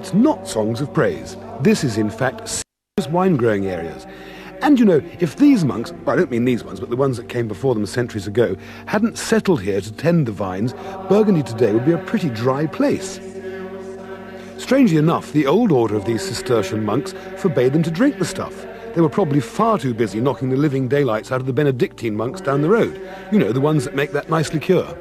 It's not songs of praise. This is in fact serious wine growing areas. And you know, if these monks, well, I don't mean these ones, but the ones that came before them centuries ago, hadn't settled here to tend the vines, Burgundy today would be a pretty dry place. Strangely enough, the old order of these Cistercian monks forbade them to drink the stuff. They were probably far too busy knocking the living daylights out of the Benedictine monks down the road. You know, the ones that make that nice liqueur.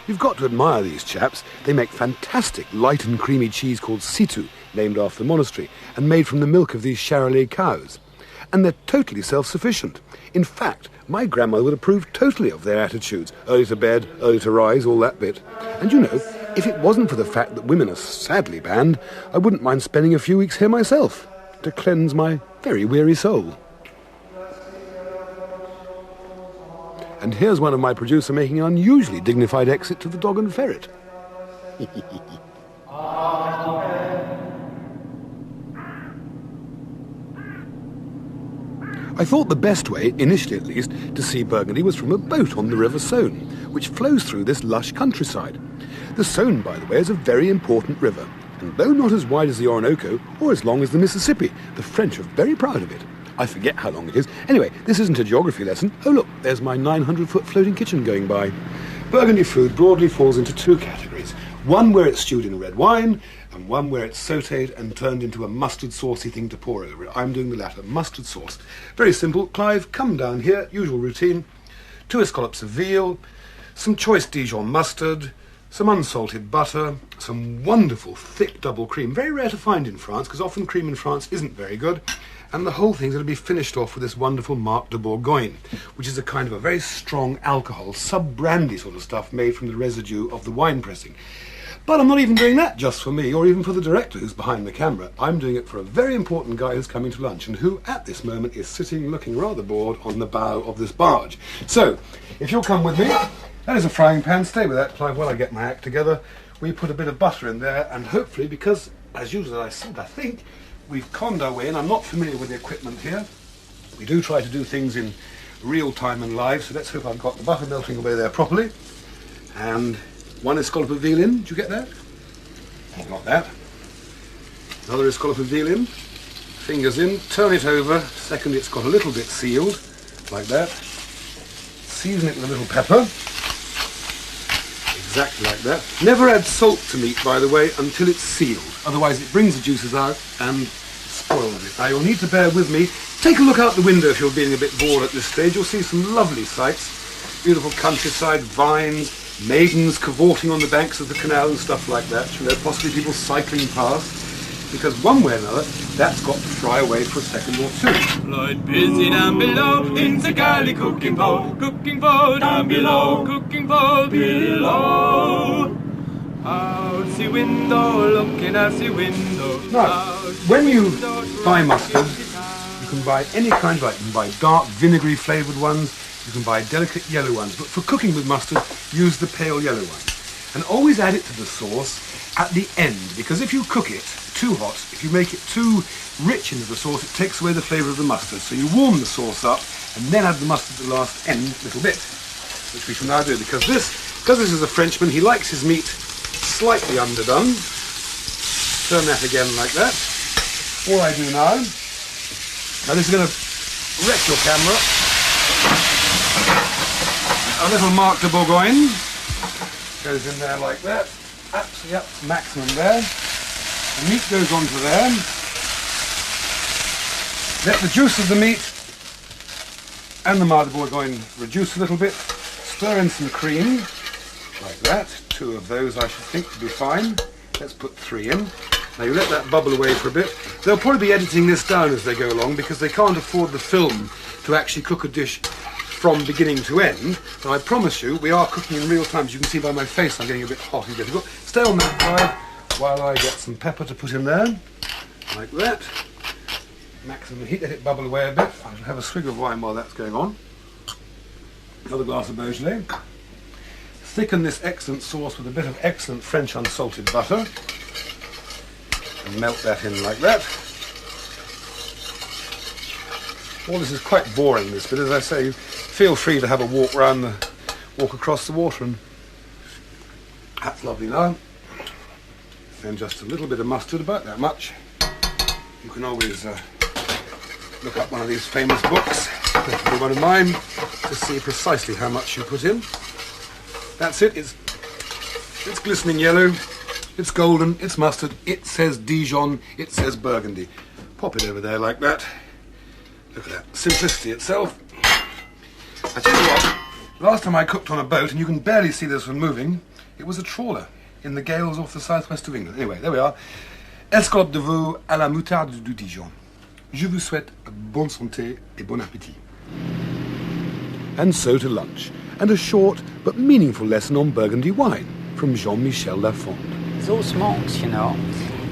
You've got to admire these chaps. They make fantastic light and creamy cheese called situ, named after the monastery, and made from the milk of these Charolais cows. And they're totally self-sufficient. In fact, my grandmother would approve totally of their attitudes. Early to bed, early to rise, all that bit. And you know, if it wasn't for the fact that women are sadly banned, I wouldn't mind spending a few weeks here myself, to cleanse my very weary soul. And here's one of my producer making an unusually dignified exit to the dog and ferret. I thought the best way, initially at least, to see Burgundy was from a boat on the River Sone, which flows through this lush countryside. The Sone, by the way, is a very important river, and though not as wide as the Orinoco or as long as the Mississippi, the French are very proud of it. I forget how long it is. Anyway, this isn't a geography lesson. Oh look, there's my 900-foot floating kitchen going by. Burgundy food broadly falls into two categories. One where it's stewed in red wine, and one where it's sautéed and turned into a mustard saucy thing to pour over it. I'm doing the latter, mustard sauce. Very simple. Clive, come down here, usual routine. 2 escallops of veal, some choice Dijon mustard, some unsalted butter, some wonderful thick double cream. Very rare to find in France, because often cream in France isn't very good. And the whole thing's going to be finished off with this wonderful Marc de Bourgogne, which is a kind of a very strong alcohol, sub-brandy sort of stuff made from the residue of the wine pressing. But I'm not even doing that just for me, or even for the director who's behind the camera. I'm doing it for a very important guy who's coming to lunch, and who, at this moment, is sitting looking rather bored on the bow of this barge. So, if you'll come with me, that is a frying pan. Stay with that, Clive, while I get my act together. We put a bit of butter in there, and hopefully, because, as usual, I said, I think, we've conned our way in. I'm not familiar with the equipment here. We do try to do things in real time and live, so let's hope I've got the butter melting away there properly. And 1 escallop of veal in. Did you get that? Got that. Another escallop of veal in. Fingers in. Turn it over. Second, it's got a little bit sealed, like that. Season it with a little pepper. Exactly like that. Never add salt to meat, by the way, until it's sealed. Otherwise it brings the juices out and spoils it. Now you'll need to bear with me. Take a look out the window if you're being a bit bored at this stage. You'll see some lovely sights. Beautiful countryside, vines, maidens cavorting on the banks of the canal and stuff like that. You know, possibly people cycling past. Because one way or another, that's got to fry away for a second or two. Floyd busy down below in the galley cooking pole down below, cooking pole below. Out the window, looking out the window. Now, when you buy mustard, you can buy any kind of, like, you can buy dark vinegary flavoured ones, you can buy delicate yellow ones, but for cooking with mustard, use the pale yellow one. And always add it to the sauce at the end, because if you cook it too hot, if you make it too rich into the sauce, it takes away the flavour of the mustard. So you warm the sauce up and then add the mustard at the last end little bit, which we shall now do, because this is a Frenchman, he likes his meat slightly underdone. Turn that again like that. All I do now this is going to wreck your camera. A little Marc de Bourgogne goes in there like that. Absolutely up to maximum there. The meat goes onto there. Let the juice of the meat and the motherboard going to reduce a little bit. Stir in some cream, like that. 2 of those I should think would be fine. Let's put 3 in. Now you let that bubble away for a bit. They'll probably be editing this down as they go along because they can't afford the film to actually cook a dish from beginning to end. And I promise you, we are cooking in real time. As you can see by my face, I'm getting a bit hot and difficult. Stay on that side while I get some pepper to put in there, like that. Maximum heat, let it bubble away a bit. I'll have a swig of wine while that's going on. Another glass of Beaujolais. Thicken this excellent sauce with a bit of excellent French unsalted butter. And melt that in like that. All this is quite boring, this, but as I say, feel free to have a walk across the water, and that's lovely now. Then just a little bit of mustard, about that much. You can always look up one of these famous books, preferably one of mine, to see precisely how much you put in. That's it. It's glistening yellow. It's golden. It's mustard. It says Dijon. It says Burgundy. Pop it over there like that. Look at that simplicity itself. I tell you what. Last time I cooked on a boat, and you can barely see this one moving, it was a trawler in the gales off the southwest of England. Anyway, there we are. Escalope de veau à la moutarde du Dijon. Je vous souhaite bonne santé et bon appétit. And so to lunch, and a short but meaningful lesson on Burgundy wine from Jean-Michel Lafond. Those monks,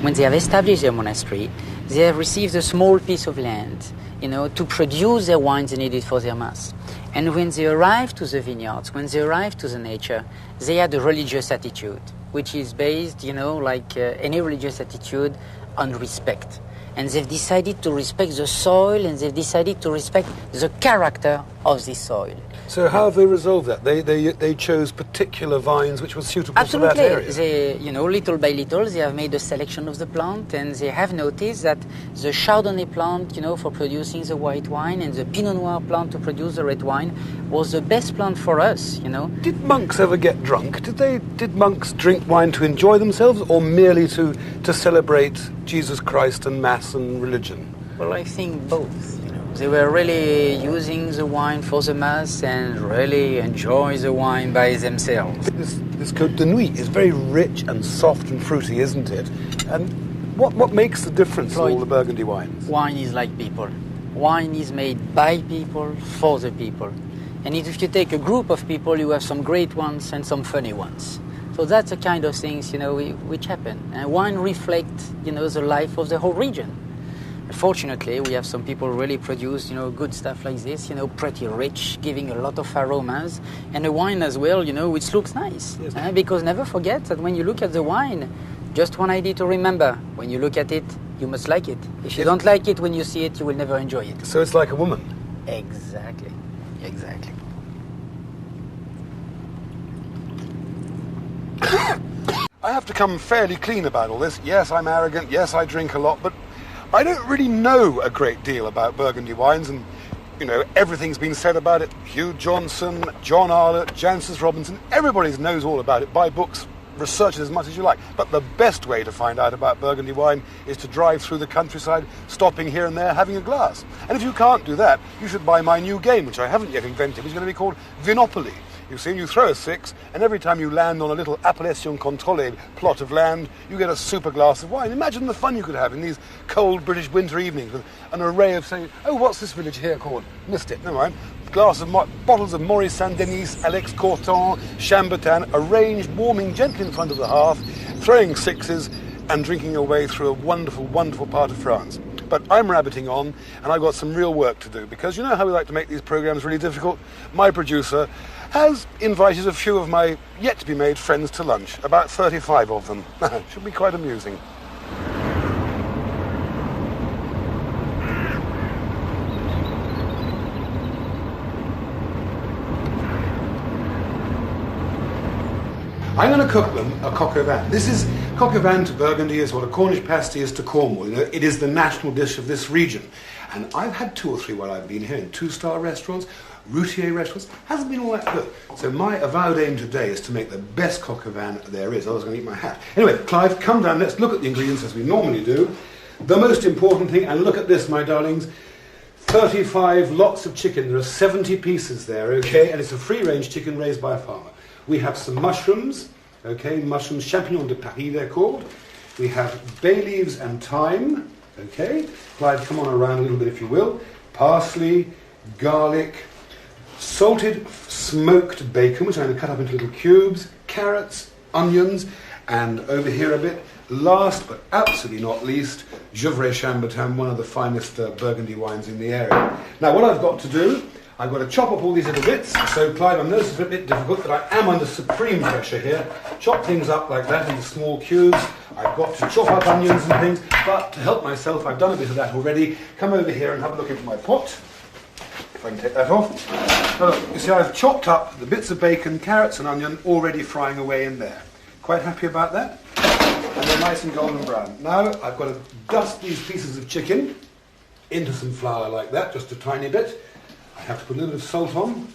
when they have established their monastery, they have received a small piece of land, to produce their wines they needed for their mass. And when they arrived to the vineyards, when they arrived to the nature, they had a religious attitude, which is based, like any religious attitude, on respect. And they've decided to respect the soil, and they've decided to respect the character of this soil. So how have they resolved that? They chose particular vines which were suitable for that area? They, little by little, they have made a selection of the plant, and they have noticed that the Chardonnay plant, for producing the white wine, and the Pinot Noir plant to produce the red wine, was the best plant for us, Did monks ever get drunk? Did monks drink wine to enjoy themselves, or merely to celebrate Jesus Christ and Mass and religion? Well, I think both. They were really using the wine for the Mass and really enjoy the wine by themselves. This Côte de Nuit is very rich and soft and fruity, isn't it? And what makes the difference in all the Burgundy wines? Wine is like people. Wine is made by people, for the people. And if you take a group of people, you have some great ones and some funny ones. So that's the kind of things, which happen. And wine reflects, the life of the whole region. Fortunately, we have some people really produce, good stuff like this, pretty rich, giving a lot of aromas, and a wine as well, which looks nice. Yes. Because never forget that when you look at the wine, just one idea to remember: when you look at it, you must like it. If you don't like it when you see it, you will never enjoy it. So it's like a woman. Exactly. I have to come fairly clean about all this. Yes, I'm arrogant. Yes, I drink a lot, but I don't really know a great deal about Burgundy wines, and, everything's been said about it. Hugh Johnson, John Arlott, Jancis Robinson, everybody knows all about it. Buy books, research it as much as you like. But the best way to find out about Burgundy wine is to drive through the countryside, stopping here and there, having a glass. And if you can't do that, you should buy my new game, which I haven't yet invented. It's going to be called Vinopoly. You see, you throw a 6, and every time you land on a little Appellation Contrôlée plot of land, you get a super glass of wine. Imagine the fun you could have in these cold British winter evenings with an array of saying, oh, what's this village here called? Missed it, never mind. Bottles of Maurice Saint-Denis, Alex Corton, Chambertin, arranged, warming gently in front of the hearth, throwing 6s, and drinking your way through a wonderful, wonderful part of France. But I'm rabbiting on, and I've got some real work to do, because you know how we like to make these programs really difficult? My producer has invited a few of my yet-to-be-made friends to lunch, about 35 of them. Should be quite amusing. I'm going to cook them a coq au vin. This is coq au vin to Burgundy is what a Cornish pasty is to Cornwall. It is the national dish of this region. And I've had 2 or 3 while I've been here in 2-star restaurants, routier restaurants. Hasn't been all that good. So my avowed aim today is to make the best coq au vin there is. I was going to eat my hat. Anyway, Clive, come down. Let's look at the ingredients as we normally do. The most important thing, and look at this, my darlings, 35 lots of chicken. There are 70 pieces there, okay? And it's a free-range chicken raised by a farmer. We have some mushrooms, okay? Mushrooms, champignons de Paris, they're called. We have bay leaves and thyme, okay? Clyde, come on around a little bit if you will. Parsley, garlic, salted smoked bacon, which I'm going to cut up into little cubes, carrots, onions, and over here a bit, last but absolutely not least, Gevrey Chambertin, one of the finest Burgundy wines in the area. Now what I've got to do, I've got to chop up all these little bits. So Clive, I know this is a bit difficult, but I am under supreme pressure here. Chop things up like that into small cubes. I've got to chop up onions and things, but to help myself, I've done a bit of that already. Come over here and have a look into my pot. If I can take that off. Now look, you see I've chopped up the bits of bacon, carrots and onion already frying away in there. Quite happy about that? And they're nice and golden brown. Now I've got to dust these pieces of chicken into some flour like that, just a tiny bit. I have to put a little bit of salt on,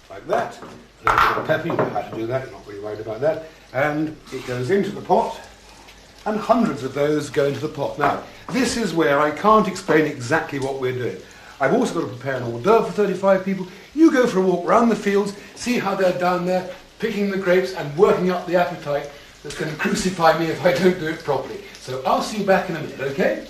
like that. A little bit of pepper, you know how to do that, you're not really worried about that. And it goes into the pot, and hundreds of those go into the pot. Now, this is where I can't explain exactly what we're doing. I've also got to prepare an hors d'oeuvre for 35 people. You go for a walk around the fields, see how they're down there, picking the grapes and working up the appetite that's going to crucify me if I don't do it properly. So I'll see you back in a minute, okay?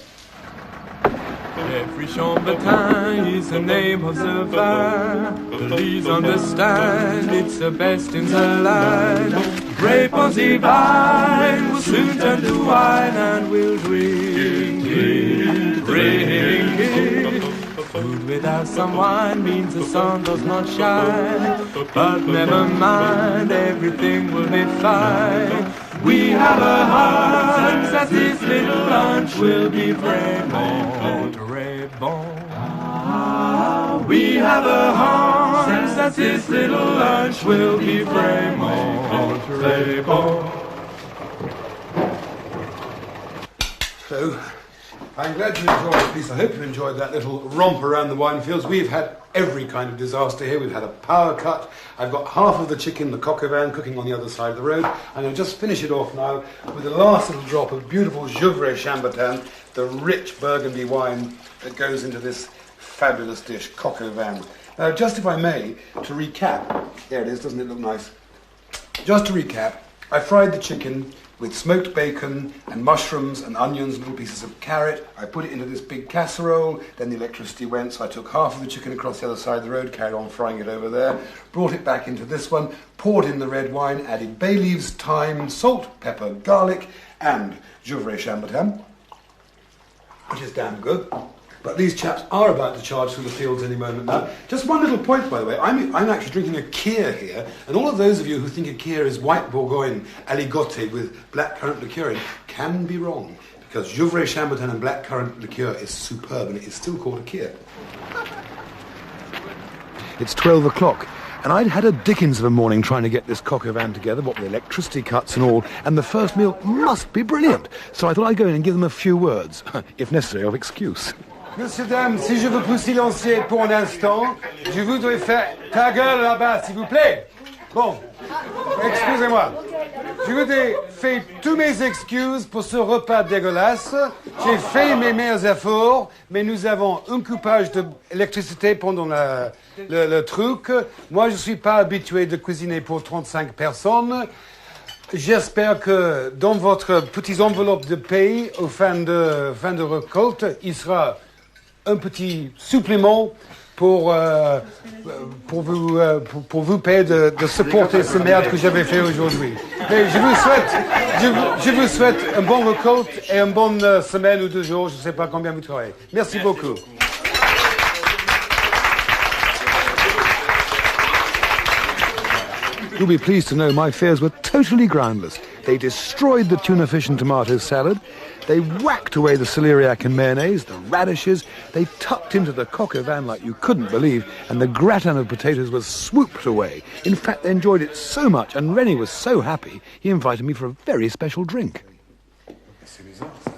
Every Chambertin is the name of the vine. Please understand, it's the best in the land. Grape of the vine will soon turn to wine, and we'll drink it, drink it. Food without some wine means the sun does not shine. But never mind, everything will be fine. We have a hunch that this little lunch will be very bon, très bon. We have a hunch that this little lunch will be very bon, très bon. So, I'm glad you enjoyed it, please. I hope you enjoyed that little romp around the wine fields. We've had every kind of disaster here. We've had a power cut. I've got half of the chicken, the coq au vin, cooking on the other side of the road. I'm going to just finish it off now with the last little drop of beautiful Gevrey Chambertin, the rich Burgundy wine that goes into this fabulous dish, coq au vin. Now, just if I may, to recap, there it is, doesn't it look nice? Just to recap, I fried the chicken with smoked bacon and mushrooms and onions and little pieces of carrot. I put it into this big casserole, then the electricity went, so I took half of the chicken across the other side of the road, carried on frying it over there, brought it back into this one, poured in the red wine, added bay leaves, thyme, salt, pepper, garlic, and Gevrey Chambertin, which is damn good. But these chaps are about to charge through the fields any moment now. Just one little point, by the way. I'm actually drinking a Kir here, and all of those of you who think a Kir is white Bourgogne aligoté with blackcurrant liqueur in can be wrong, because Gevrey Chambertin and blackcurrant liqueur is superb, and it is still called a Kir. It's 12 o'clock, and I'd had a dickens of a morning trying to get this coq au vin together, what with electricity cuts and all, and the first meal must be brilliant. So I thought I'd go in and give them a few words, if necessary, of excuse. Monsieur, dame, si je veux vous silencier pour un instant, je voudrais faire ta gueule là-bas, s'il vous plaît. Bon, excusez-moi. Je voudrais faire tous mes excuses pour ce repas dégueulasse. J'ai fait mes meilleurs efforts, mais nous avons un coupage d'électricité pendant le truc. Moi, je ne suis pas habitué de cuisiner pour 35 personnes. J'espère que dans votre petite enveloppe de paye, au fin de récolte, il sera un petit supplément pour vous payer de supporter ce merde que j'avais fait aujourd'hui. Mais je vous souhaite une bonne récolte et une bonne semaine ou 2 jours, je ne sais pas combien vous travaillez. Merci beaucoup. You'll be pleased to know my fears were totally groundless. They destroyed the tuna fish and tomato salad. They whacked away the celeriac and mayonnaise, the radishes. They tucked into the coq au vin like you couldn't believe, and the gratin of potatoes was swooped away. In fact, they enjoyed it so much, and Rennie was so happy, he invited me for a very special drink. C'est bizarre, ça.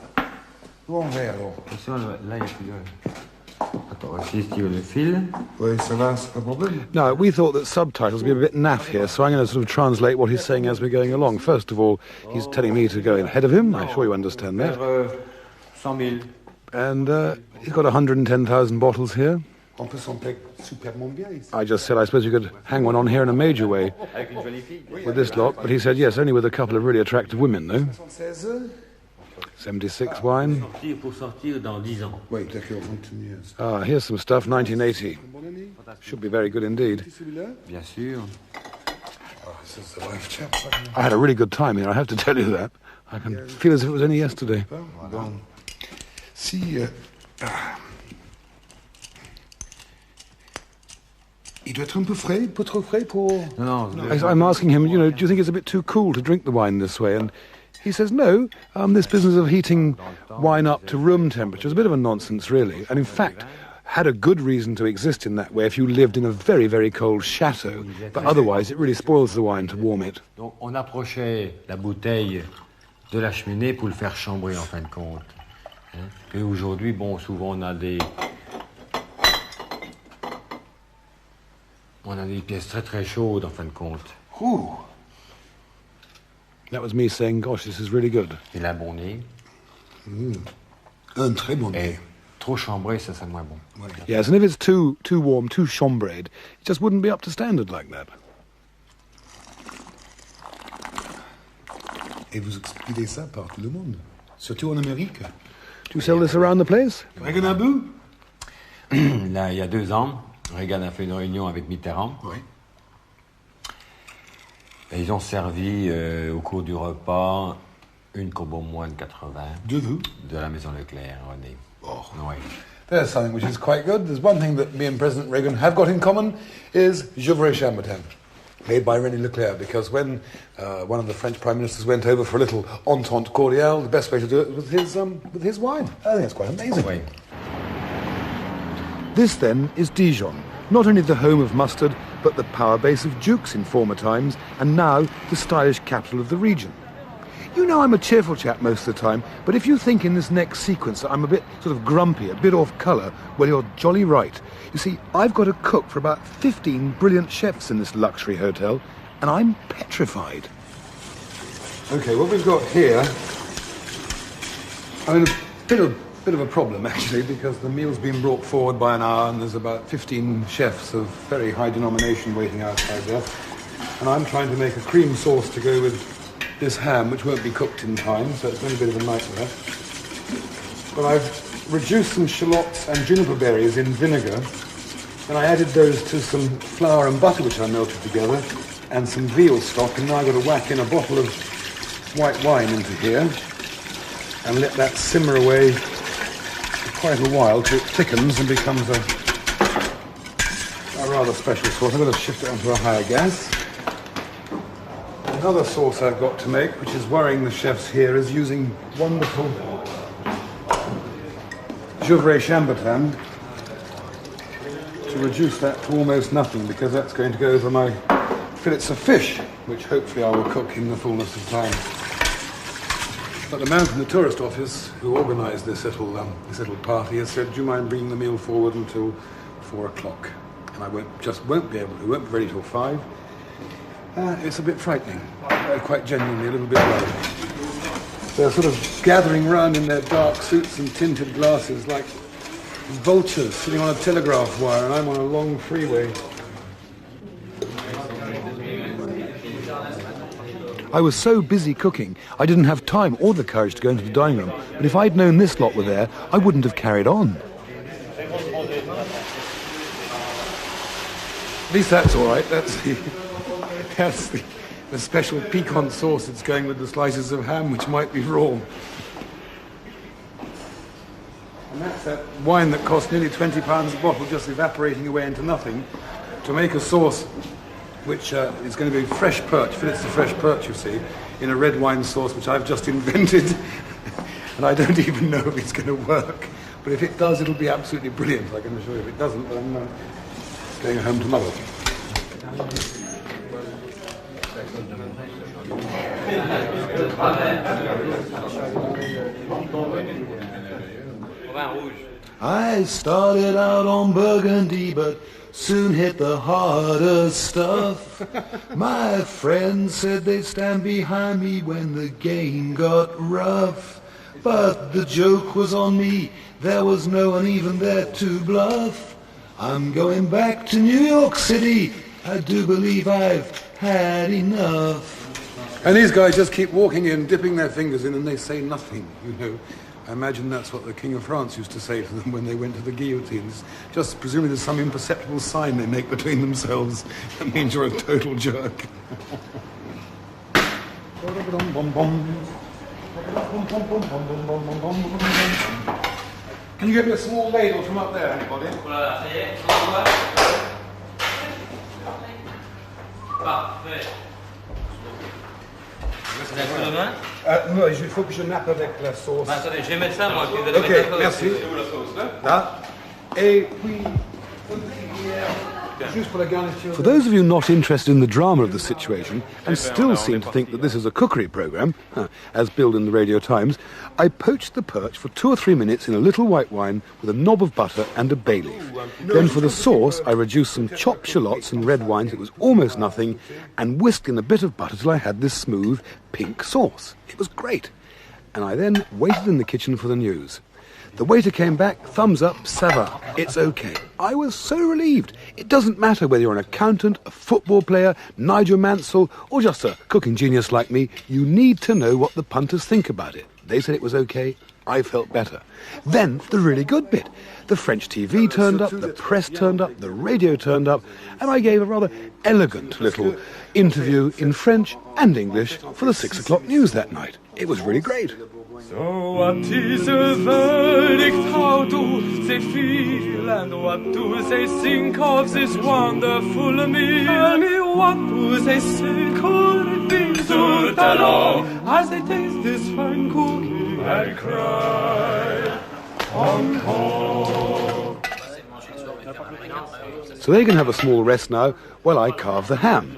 Où on va, alors? Là, il y a plus de... Attends, si tu veux le fil. Oui, ça va, c'est pas problème. Now, we thought that subtitles would be a bit naff here, so I'm going to sort of translate what he's saying as we're going along. First of all, he's telling me to go ahead of him. I'm sure you understand that. 100 000 And he's got 110,000 bottles here. On peut s'en plaire superbement bien ici. I just said I suppose you could hang one on here in a major way with this lot, but he said yes, only with a couple of really attractive women, though. 76. 76 wine. Pour sortir dans 10 ans. Oui, d'accord, 21 years. Ah, here's some stuff, 1980. Should be very good indeed. Celui-là? Bien sûr. Oh, this is the life chap. I had a really good time here, I have to tell you that. I can feel as if it was only yesterday. Bon. Si... il doit être un peu frais, pas trop frais pour... Non, I'm asking him, you know, do you think it's a bit too cool to drink the wine this way? And he says, no, this business of heating wine up to room temperature is a bit of a nonsense, really. And in fact, had a good reason to exist in that way if you lived in a very, very cold chateau. But otherwise, it really spoils the wine to warm it. Donc on approchait la bouteille de la cheminée pour le faire chambrer en fin de compte. Et aujourd'hui, bon, souvent on a des pièces très très chaudes en fin de compte. Ouh. That was me saying, gosh, this is really good. Et la bon nez. Un très bon Et nez. trop chambré, ça c'est moins bon. Voilà. Yes, and if it's too warm, too chambrade, it just wouldn't be up to standard like that. Et vous expédiez ça par tout le monde, surtout en Amérique. Do you sell this around the place? Reagan a bu? Là, il y a 2 ans, Reagan a fait une réunion avec Mitterrand. Oui. Et ils ont servi au cours du repas une Cobalt moins de 80 De vous? de la maison Leclerc, René. Oh. Oui. There's something which is quite good. There's one thing that me and President Reagan have got in common is Gevrey Chambertin, made by René Leclerc, because when one of the French prime ministers went over for a little entente cordiale, the best way to do it was with his wine. I think it's quite amazing. Oui. This, then, is Dijon, not only the home of mustard, but the power base of dukes in former times, and now the stylish capital of the region. You know I'm a cheerful chap most of the time, but if you think in this next sequence that I'm a bit sort of grumpy, a bit off colour, well, you're jolly right. You see, I've got to cook for about 15 brilliant chefs in this luxury hotel, and I'm petrified. Okay, what we've got here, I mean, a bit of a problem, actually, because the meal's been brought forward by an hour and there's about 15 chefs of very high denomination waiting outside there. And I'm trying to make a cream sauce to go with this ham, which won't be cooked in time, so it's been a bit of a nightmare. But I've reduced some shallots and juniper berries in vinegar, and I added those to some flour and butter, which I melted together, and some veal stock, and now I've got to whack in a bottle of white wine into here, and let that simmer away for quite a while till it thickens and becomes a rather special sauce. I'm going to shift it onto a higher gas. Another sauce I've got to make, which is worrying the chefs here, is using wonderful Gevrey Chambertin to reduce that to almost nothing, because that's going to go over my fillets of fish, which hopefully I will cook in the fullness of time. But the man from the tourist office who organised this little party has said, do you mind bringing the meal forward until 4 o'clock? And I won't be ready till 5. It's a bit frightening, quite genuinely, a little bit worried. They're sort of gathering round in their dark suits and tinted glasses like vultures sitting on a telegraph wire, and I'm on a long freeway. I was so busy cooking, I didn't have time or the courage to go into the dining room, but if I'd known this lot were there, I wouldn't have carried on. At least that's all right. That's the special piquant sauce that's going with the slices of ham, which might be raw. And that's that wine that cost nearly £20 a bottle, just evaporating away into nothing, to make a sauce which is going to be fresh perch, fillets of fresh perch, you see, in a red wine sauce which I've just invented. And I don't even know if it's going to work. But if it does, it'll be absolutely brilliant, I can assure you. If it doesn't, then I'm going home to mother. I started out on Burgundy, but soon hit the harder stuff. My friends said they'd stand behind me when the game got rough. but the joke was on me. There was no one even there to bluff. I'm going back to New York City. I do believe I've had enough. And these guys just keep walking in, dipping their fingers in, and they say nothing, you know. I imagine that's what the King of France used to say to them when they went to the guillotines. Just presumably there's some imperceptible sign they make between themselves. That means you're a total jerk. Can you get me a small ladle from up there, anybody? Parfait. Vous avez sous la main? Non, il faut que je nappe avec la sauce. Attendez, je vais mettre ça moi, puis vous allez Ok, mettre ça. merci. C'est où la sauce, là? Là. Et puis... For those of you not interested in the drama of the situation and still seem to think that this is a cookery programme, as billed in the Radio Times, I poached the perch for 2 or 3 minutes in a little white wine with a knob of butter and a bay leaf. Then for the sauce, I reduced some chopped shallots and red wine till it was almost nothing and whisked in a bit of butter till I had this smooth pink sauce. It was great. And I then waited in the kitchen for the news. The waiter came back, thumbs up, ça va, it's okay. I was so relieved. It doesn't matter whether you're an accountant, a football player, Nigel Mansell, or just a cooking genius like me, you need to know what the punters think about it. They said it was okay, I felt better. Then, the really good bit. The French TV turned up, the press turned up, the radio turned up, and I gave a rather elegant little interview in French and English for the 6 o'clock news that night. It was really great. So what is the verdict? How do they feel? And what do they think of this wonderful meal? Tell me, what do they say? Could it be the talent? As they taste this fine cooking, I cry, encore. So they can have a small rest now while I carve the ham.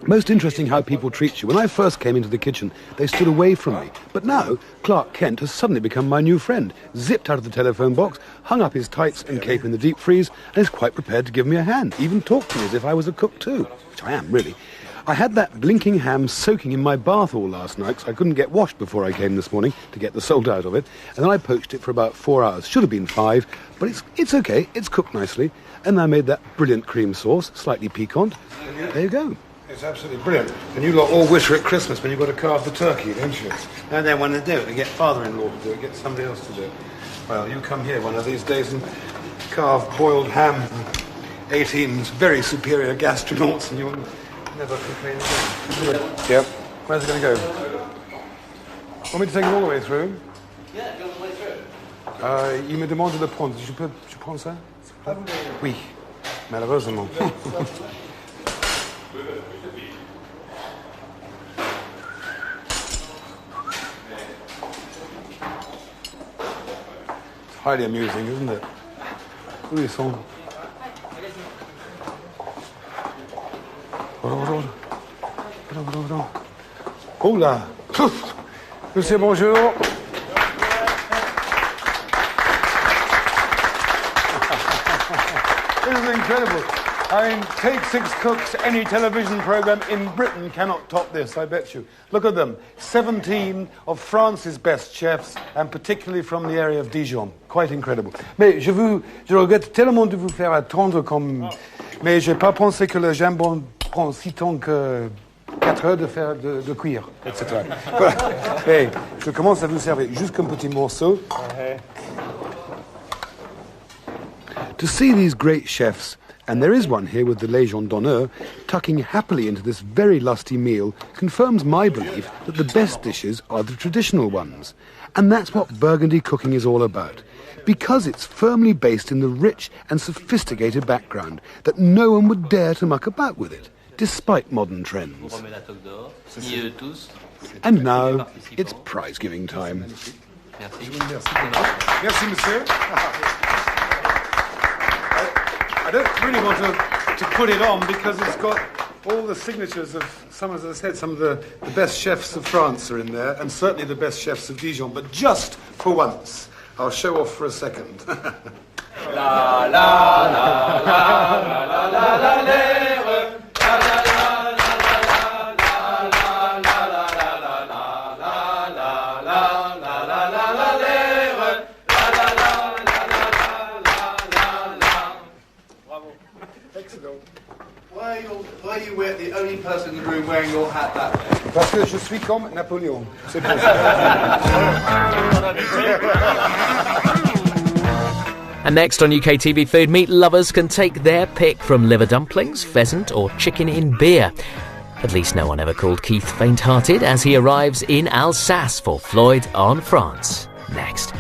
Most interesting how people treat you. When I first came into the kitchen, they stood away from me. But now, Clark Kent has suddenly become my new friend, zipped out of the telephone box, hung up his tights and cape in the deep freeze, and is quite prepared to give me a hand, even talk to me as if I was a cook too, which I am, really. I had that blinking ham soaking in my bath all last night, so I couldn't get washed before I came this morning to get the salt out of it, and then I poached it for about 4 hours. Should have been 5, but it's okay, it's cooked nicely, and I made that brilliant cream sauce, slightly piquant. There you go. It's absolutely brilliant. And you lot all wish her at Christmas when you've got to carve the turkey, don't you? No, they want to do it. They get father-in-law to do it, get somebody else to do it. Well, you come here one of these days and carve boiled ham from 18 very superior gastronauts and you'll never complain again. Yep. Where's it going to go? Want me to take it all the way through? Yeah, go all the way through. Il me demande de prendre. Je prends ça? Oui. Malheureusement. Highly amusing, isn't it? Look at this song. Oh là! Monsieur, bonjour. This is incredible. I mean, Take 6 Cooks, any television programme in Britain cannot top this, I bet you. Look at them. 17 of France's best chefs, and particularly from the area of Dijon. Quite incredible. Mais je regrette tellement de vous faire attendre comme... Mais je n'ai pas pensé que le jambon prend si tant que 4 heures de cuire, etc. Voilà. Et je commence à vous servir juste un petit morceau. To see these great chefs, and there is one here with the Légion d'honneur, tucking happily into this very lusty meal, confirms my belief that the best dishes are the traditional ones. And that's what Burgundy cooking is all about. Because it's firmly based in the rich and sophisticated background that no one would dare to muck about with it, despite modern trends. And now, it's prize-giving time. Merci, monsieur. I don't really want to put it on because it's got all the signatures of some, as I said, some of the best chefs of France are in there, and certainly the best chefs of Dijon. But just for once, I'll show off for a second. La la la la la la la la la. La la la la la la la la la la la la la la. why are you the only person in the room wearing your hat that way? Parce que je suis comme Napoléon. C'est pour ça. And next on UK TV Food, meat lovers can take their pick from liver dumplings, pheasant or chicken in beer. At least no one ever called Keith faint-hearted as he arrives in Alsace for Floyd on France. Next.